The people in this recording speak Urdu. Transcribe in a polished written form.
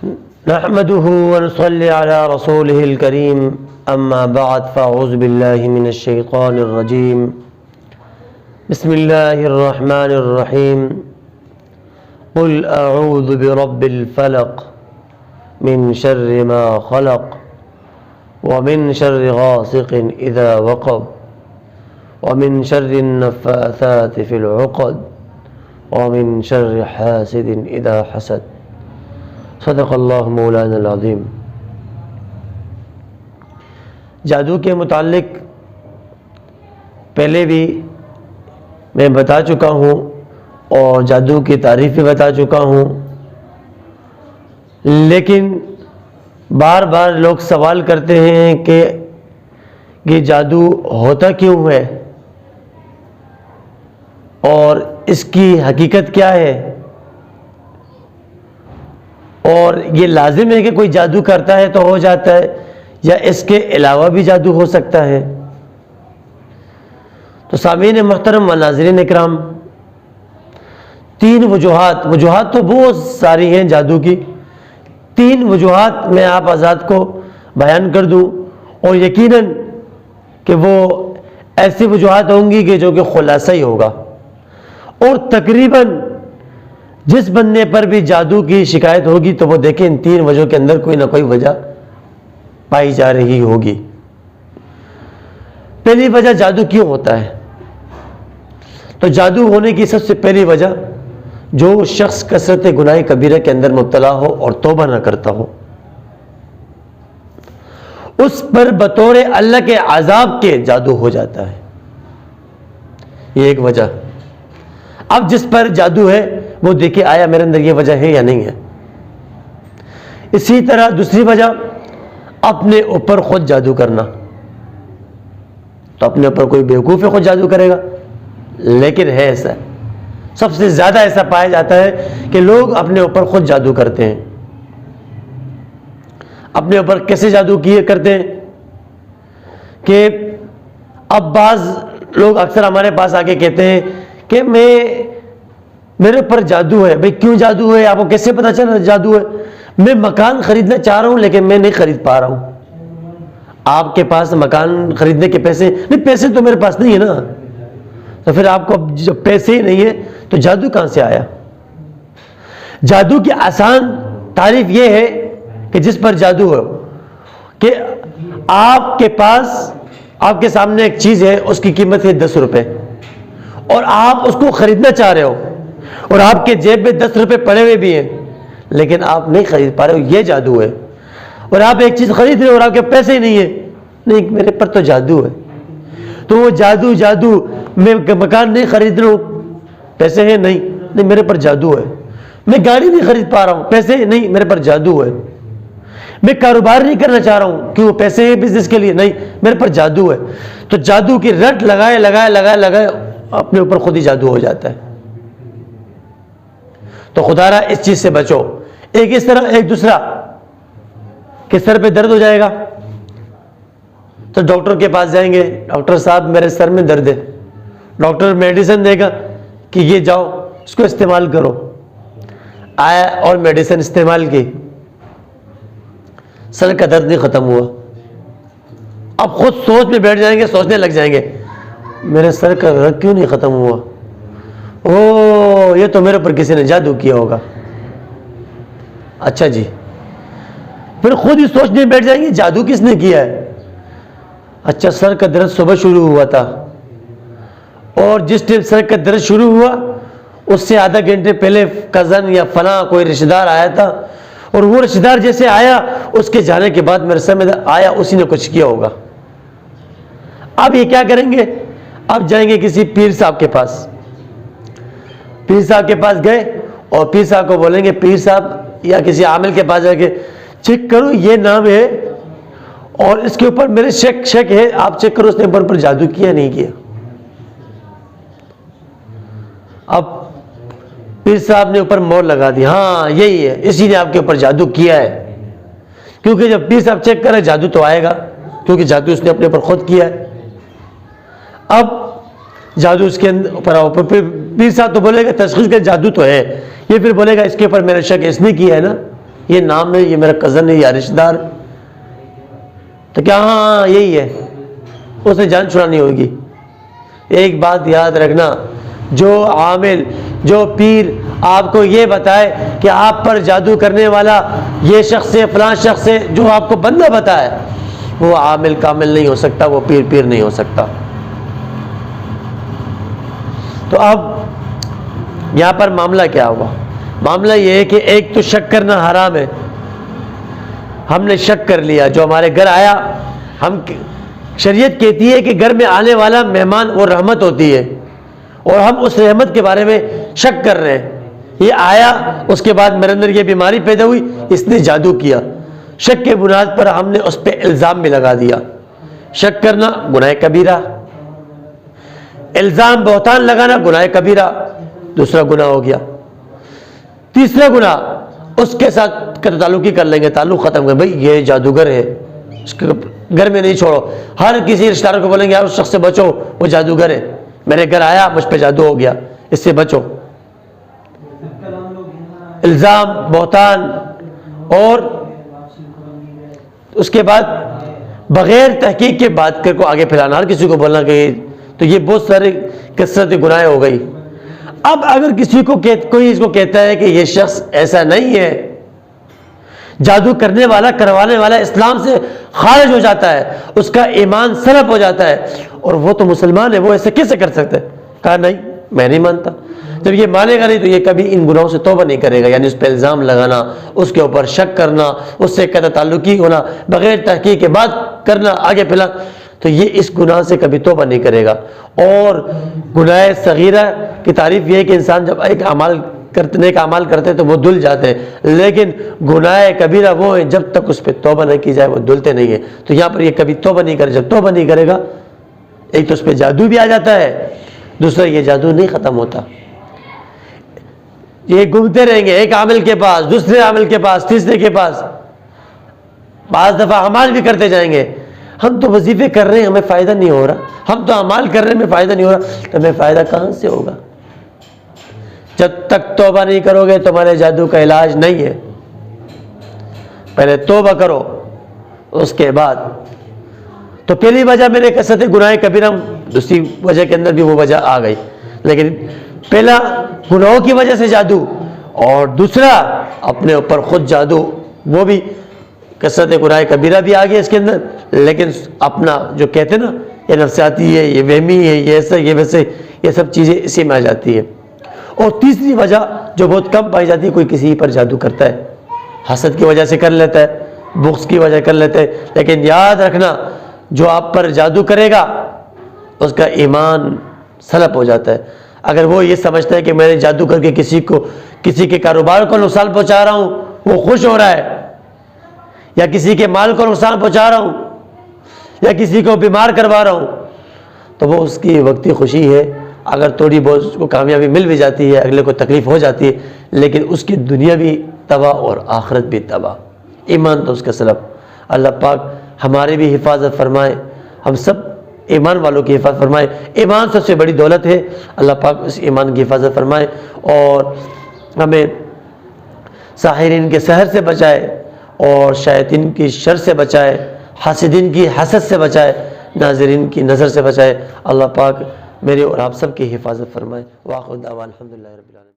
نحمده ونصلي على رسوله الكريم أما بعد فأعوذ بالله من الشيطان الرجيم بسم الله الرحمن الرحيم قل أعوذ برب الفلق من شر ما خلق ومن شر غاسق إذا وقب ومن شر النفاثات في العقد ومن شر حاسد إذا حسد صدق اللہ مولانا العظیم۔ جادو کے متعلق پہلے بھی میں بتا چکا ہوں اور جادو کی تعریف بھی بتا چکا ہوں، لیکن بار بار لوگ سوال کرتے ہیں کہ یہ جادو ہوتا کیوں ہے اور اس کی حقیقت کیا ہے، اور یہ لازم ہے کہ کوئی جادو کرتا ہے تو ہو جاتا ہے یا اس کے علاوہ بھی جادو ہو سکتا ہے۔ تو سامعین محترم و ناظرین اکرام، تین وجوہات تو بہت ساری ہیں جادو کی، تین وجوہات میں آپ حضرات کو بیان کر دوں، اور یقیناً کہ وہ ایسی وجوہات ہوں گی کہ جو کہ خلاصہ ہی ہوگا، اور تقریباً جس بندے پر بھی جادو کی شکایت ہوگی تو وہ دیکھیں ان تین وجہ کے اندر کوئی نہ کوئی وجہ پائی جا رہی ہوگی۔ پہلی وجہ جادو کیوں ہوتا ہے؟ تو جادو ہونے کی سب سے پہلی وجہ، جو شخص کثرت گناہ کبیرہ کے اندر مبتلا ہو اور توبہ نہ کرتا ہو، اس پر بطور اللہ کے عذاب کے جادو ہو جاتا ہے، یہ ایک وجہ۔ اب جس پر جادو ہے وہ دیکھے آیا میرے اندر یہ وجہ ہے یا نہیں ہے۔ اسی طرح دوسری وجہ، اپنے اوپر خود جادو کرنا۔ تو اپنے اوپر کوئی بیوقوف خود جادو کرے گا، لیکن ہے ایسا، سب سے زیادہ ایسا پایا جاتا ہے کہ لوگ اپنے اوپر خود جادو کرتے ہیں۔ اپنے اوپر کیسے جادو کرتے ہیں کہ اب بعض لوگ اکثر ہمارے پاس آ کے کہتے ہیں کہ میرے اوپر جادو ہے۔ بھئی کیوں جادو ہے؟ آپ کو کیسے پتا چلا جادو ہے؟ میں مکان خریدنا چاہ رہا ہوں لیکن میں نہیں خرید پا رہا ہوں۔ آپ کے پاس مکان خریدنے کے پیسے نہیں، پیسے تو میرے پاس نہیں ہے نا، تو پھر آپ کو جب پیسے ہی نہیں ہے تو جادو کہاں سے آیا؟ جادو کی آسان تعریف یہ ہے کہ جس پر جادو ہو کہ آپ کے پاس، آپ کے سامنے ایک چیز ہے، اس کی قیمت ہے 10 روپے، اور آپ اس کو خریدنا چاہ رہے ہو، اور آپ کے جیب میں 10 روپے پڑے ہوئے بھی ہیں لیکن آپ نہیں خرید پا رہے ہو، یہ جادو ہے۔ اور آپ ایک چیز خرید رہے ہو اور آپ کے پیسے ہی نہیں ہیں، نہیں میرے پر تو جادو ہے۔ تو وہ جادو میں مکان نہیں خرید رہا ہوں، پیسے ہیں نہیں میرے پر جادو ہے۔ میں گاڑی نہیں خرید پا رہا ہوں، پیسے نہیں میرے پر جادو ہے۔ میں کاروبار نہیں کرنا چاہ رہا ہوں، کیوں؟ پیسے ہیں بزنس کے لیے، نہیں میرے پر جادو ہے۔ تو جادو کی رٹ لگائے اپنے اوپر خود ہی جادو ہو جاتا ہے۔ تو خدا را اس چیز سے بچو۔ ایک اس طرح، ایک دوسرا کہ سر پہ درد ہو جائے گا تو ڈاکٹر کے پاس جائیں گے، ڈاکٹر صاحب میرے سر میں درد ہے، ڈاکٹر میڈیسن دے گا کہ یہ جاؤ اس کو استعمال کرو، آیا اور میڈیسن استعمال کی، سر کا درد نہیں ختم ہوا۔ اب خود سوچ میں بیٹھ جائیں گے، سوچنے لگ جائیں گے میرے سر کا درد کیوں نہیں ختم ہوا؟ یہ تو میرے پر کسی نے جادو کیا ہوگا۔ اچھا جی، پھر خود ہی سوچنے بیٹھ جائیں گے جادو کس نے کیا ہے؟ اچھا، سر کا درد صبح شروع ہوا تھا، اور جس ٹائم سر کا درد شروع ہوا اس سے آدھا گھنٹے پہلے کزن یا فلاں کوئی رشتہ دار آیا تھا، اور وہ رشتہ دار جیسے آیا اس کے جانے کے بعد میرے سر میں آیا، اسی نے کچھ کیا ہوگا۔ اب یہ کیا کریں گے؟ اب جائیں گے کسی پیر صاحب کے پاس، پیر صاحب کے پاس گئے اور پیر صاحب کو بولیں گے پیر صاحب، یا کسی عامل کے پاس جا کے چیک کرو یہ نام ہے اور اس کے اوپر میرے شک ہے، آپ چیک کرو اس نے اوپر جادو کیا نہیں کیا۔ اب پیر صاحب نے اوپر مور لگا دی، ہاں یہی ہے، اسی نے آپ کے اوپر جادو کیا ہے، کیونکہ جب پیر صاحب چیک کرے جادو تو آئے گا، کیونکہ جادو اس نے اپنے اوپر خود کیا ہے۔ اب جادو اس کے اوپر پیر صاحب تو بولے گا تشخیص کا جادو تو ہے، یہ پھر بولے گا اس کے اوپر میرا شک اس نے کیا ہے نا، یہ نام ہے، یہ میرا کزن ہے یا رشتہ دار، تو کیا ہاں یہی ہے، اس نے جان چھڑانی ہوگی۔ ایک بات یاد رکھنا، جو عامل، جو پیر آپ کو یہ بتائے کہ آپ پر جادو کرنے والا یہ شخص ہے، فلاں شخص ہے، جو آپ کو بندہ بتائے، وہ عامل کامل نہیں ہو سکتا، وہ پیر نہیں ہو سکتا۔ تو اب یہاں پر معاملہ کیا ہوا؟ معاملہ یہ ہے کہ ایک تو شک کرنا حرام ہے، ہم نے شک کر لیا، جو ہمارے گھر آیا، شریعت کہتی ہے کہ گھر میں آنے والا مہمان وہ رحمت ہوتی ہے، اور ہم اس رحمت کے بارے میں شک کر رہے ہیں۔ یہ آیا، اس کے بعد میرے اندر یہ بیماری پیدا ہوئی، اس نے جادو کیا، شک کے بنیاد پر ہم نے اس پہ الزام بھی لگا دیا۔ شک کرنا گناہ کبیرہ، الزام بہتان لگانا گناہ کبیرہ، دوسرا گناہ ہو گیا۔ تیسرا گناہ، اس کے ساتھ تعلق ہی کر لیں گے، تعلق ختم کر، بھائی یہ جادوگر ہے، اس کے گھر میں نہیں چھوڑو، ہر کسی رشتہ دار کو بولیں گے یار اس شخص سے بچو، وہ جادوگر ہے، میرے گھر آیا، مجھ پہ جادو ہو گیا، اس سے بچو۔ الزام، بہتان، اور اس کے بعد بغیر تحقیق کے بات کو آگے پھیلانا، ہر کسی کو بولنا کہ تو یہ بہت سارے کثرت گناہ ہو گئی۔ اب اگر کسی کو کوئی اس کو کہتا ہے کہ یہ شخص ایسا نہیں ہے، جادو کرنے والا، کروانے والا اسلام سے خارج ہو جاتا ہے، اس کا ایمان سلب ہو جاتا ہے، اور وہ تو مسلمان ہے، وہ ایسے کیسے کر سکتا ہے؟ کہا نہیں، میں نہیں مانتا۔ جب یہ مانے گا نہیں تو یہ کبھی ان گناہوں سے توبہ نہیں کرے گا، یعنی اس پہ الزام لگانا، اس کے اوپر شک کرنا، اس سے قطع تعلقی ہونا، بغیر تحقیق کے بات کرنا، آگے پھیلا، تو یہ اس گناہ سے کبھی توبہ نہیں کرے گا۔ اور گناہ صغیرہ کی تعریف یہ ہے کہ انسان جب ایک نیک اعمال کرتے تو وہ دھل جاتے ہیں، لیکن گناہ کبیرہ وہ ہیں جب تک اس پہ توبہ نہ کی جائے وہ دھلتے نہیں ہیں۔ تو یہاں پر یہ کبھی توبہ نہیں کرے، جب توبہ نہیں کرے گا، ایک تو اس پہ جادو بھی آ جاتا ہے، دوسرا یہ جادو نہیں ختم ہوتا، یہ گھومتے رہیں گے ایک عامل کے پاس، دوسرے عامل کے پاس، تیسرے کے پاس، بعض دفعہ اعمال بھی کرتے جائیں گے۔ ہم تو وظیفے کر رہے ہیں، ہمیں فائدہ نہیں ہو رہا، ہم تو اعمال کر رہے ہیں، ہمیں فائدہ نہیں ہو رہا، تو ہمیں فائدہ کہاں سے ہوگا؟ جب تک توبہ نہیں کرو گے تمہارے جادو کا علاج نہیں ہے۔ پہلے توبہ کرو، اس کے بعد تو پہلی وجہ میں نے کثرت گناہ کبیرہ، دوسری وجہ کے اندر بھی وہ وجہ آ گئی، لیکن پہلا گناہوں کی وجہ سے جادو، اور دوسرا اپنے اوپر خود جادو، وہ بھی کثرت گناہ کبیرہ بھی آ گیا اس کے اندر، لیکن اپنا جو کہتے ہیں نا یہ نفسیاتی ہے، یہ وہمی ہے، یہ ایسا، یہ ویسے، یہ سب چیزیں اسی میں آ جاتی ہے۔ اور تیسری وجہ جو بہت کم پائی جاتی ہے، کوئی کسی پر جادو کرتا ہے، حسد کی وجہ سے کر لیتا ہے، بغض کی وجہ کر لیتا ہے، لیکن یاد رکھنا جو آپ پر جادو کرے گا اس کا ایمان سلب ہو جاتا ہے۔ اگر وہ یہ سمجھتا ہے کہ میں نے جادو کر کے کسی کے کاروبار کو نقصان پہنچا رہا ہوں، وہ خوش ہو رہا ہے، یا کسی کے مال کو نقصان پہنچا رہا ہوں، یا کسی کو بیمار کروا رہا ہوں، تو وہ اس کی وقتی خوشی ہے، اگر تھوڑی بہت اس کو کامیابی مل بھی جاتی ہے، اگلے کو تکلیف ہو جاتی ہے، لیکن اس کی دنیا بھی تباہ اور آخرت بھی تباہ، ایمان تو اس کا سلب۔ اللہ پاک ہماری بھی حفاظت فرمائے، ہم سب ایمان والوں کی حفاظت فرمائے۔ ایمان سب سے بڑی دولت ہے، اللہ پاک اس ایمان کی حفاظت فرمائے، اور ہمیں ساحرین کے سحر سے بچائے، اور شیاطین کی شر سے بچائے، حاسدین کی حسد سے بچائے، ناظرین کی نظر سے بچائے۔ اللہ پاک میرے اور آپ سب کی حفاظت فرمائے۔ وآخر دعوانا الحمدللہ رب العالمین۔